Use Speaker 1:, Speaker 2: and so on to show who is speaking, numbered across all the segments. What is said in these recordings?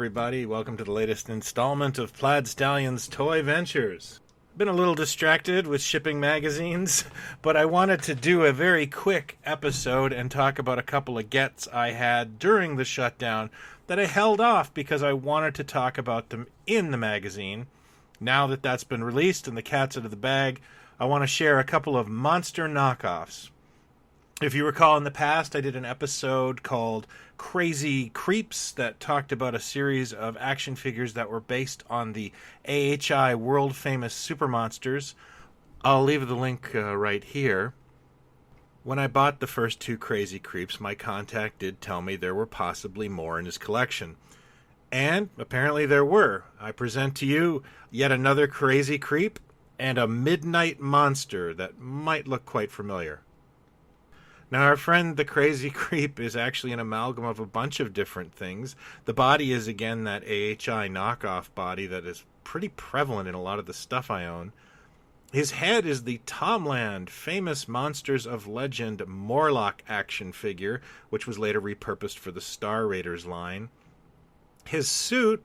Speaker 1: everybody. Welcome to the latest installment of Plaid Stallion's Toy Ventures. Been a little distracted with shipping magazines, but I wanted to do a very quick episode and talk about a couple of gets I had during the shutdown that I held off because I wanted to talk about them in the magazine. Now that that's been released and the cat's out of the bag, I want to share a couple of monster knockoffs. If you recall, in the past, I did an episode called Krazy Kreeps that talked about a series of action figures that were based on the AHI world-famous super monsters. I'll leave the link right here. When I bought the first two Krazy Kreeps, my contact did tell me there were possibly more in his collection. And apparently there were. I present to you yet another Krazy Kreep and a Midnight Monster that might look quite familiar. Now, our friend the Krazy Kreep is actually an amalgam of a bunch of different things. The body is, again, that AHI knockoff body that is pretty prevalent in a lot of the stuff I own. His head is the Tomland famous Monsters of Legend Morlock action figure, which was later repurposed for the Star Raiders line. His suit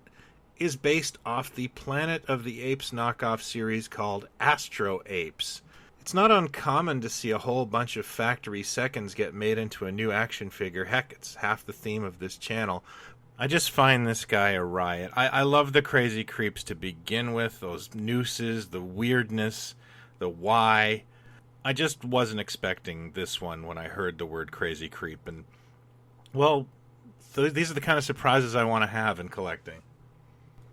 Speaker 1: is based off the Planet of the Apes knockoff series called Astro Apes. It's not uncommon to see a whole bunch of factory seconds get made into a new action figure. Heck, it's half the theme of this channel. I just find this guy a riot. I love the Krazy Kreeps to begin with. Those nooses, the weirdness, the why. I just wasn't expecting this one when I heard the word Krazy Kreep. And, well, these are the kind of surprises I want to have in collecting.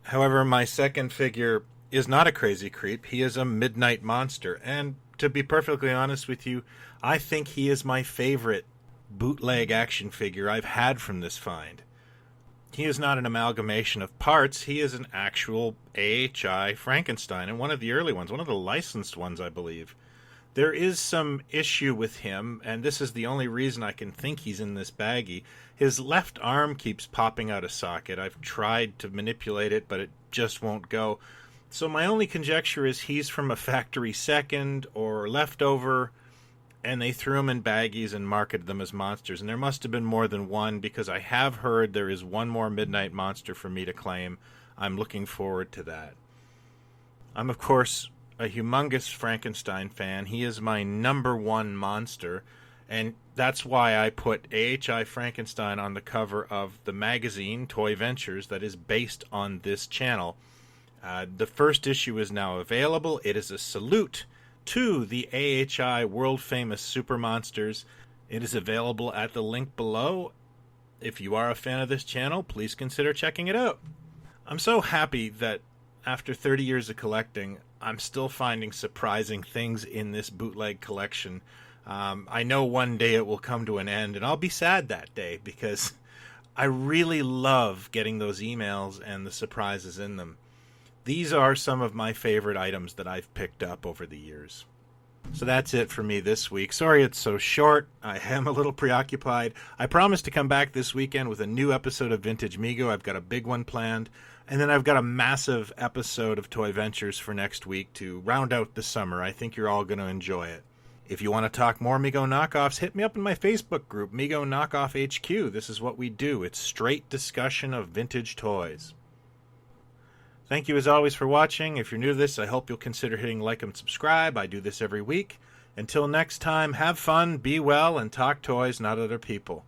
Speaker 1: However, my second figure is not a Krazy Kreep. He is a Midnight Monster. And to be perfectly honest with you, I think he is my favorite bootleg action figure I've had from this find. He is not an amalgamation of parts. He is an actual AHI Frankenstein, and one of the early ones, one of the licensed ones, I believe. There is some issue with him, and this is the only reason I can think he's in this baggie. His left arm keeps popping out of socket. I've tried to manipulate it, but it just won't go. So my only conjecture is he's from a factory second or leftover, and they threw him in baggies and marketed them as monsters. And there must have been more than one, because I have heard there is one more Midnight Monster for me to claim. I'm looking forward to that. I'm, of course, a humongous Frankenstein fan. He is my number one monster, and that's why I put AHI Frankenstein on the cover of the magazine, Toy Ventures, that is based on this channel. The first issue is now available. It is a salute to the AHI world-famous super monsters. It is available at the link below. If you are a fan of this channel, please consider checking it out. I'm so happy that after 30 years of collecting, I'm still finding surprising things in this bootleg collection. I know one day it will come to an end, and I'll be sad that day because I really love getting those emails and the surprises in them. These are some of my favorite items that I've picked up over the years. So that's it for me this week. Sorry it's so short. I am a little preoccupied. I promise to come back this weekend with a new episode of Vintage Mego. I've got a big one planned. And then I've got a massive episode of Toy Ventures for next week to round out the summer. I think you're all going to enjoy it. If you want to talk more Mego knockoffs, hit me up in my Facebook group, Mego Knockoff HQ. This is what we do. It's straight discussion of vintage toys. Thank you as always for watching. If you're new to this, I hope you'll consider hitting like and subscribe. I do this every week. Until next time, have fun, be well, and talk toys, not other people.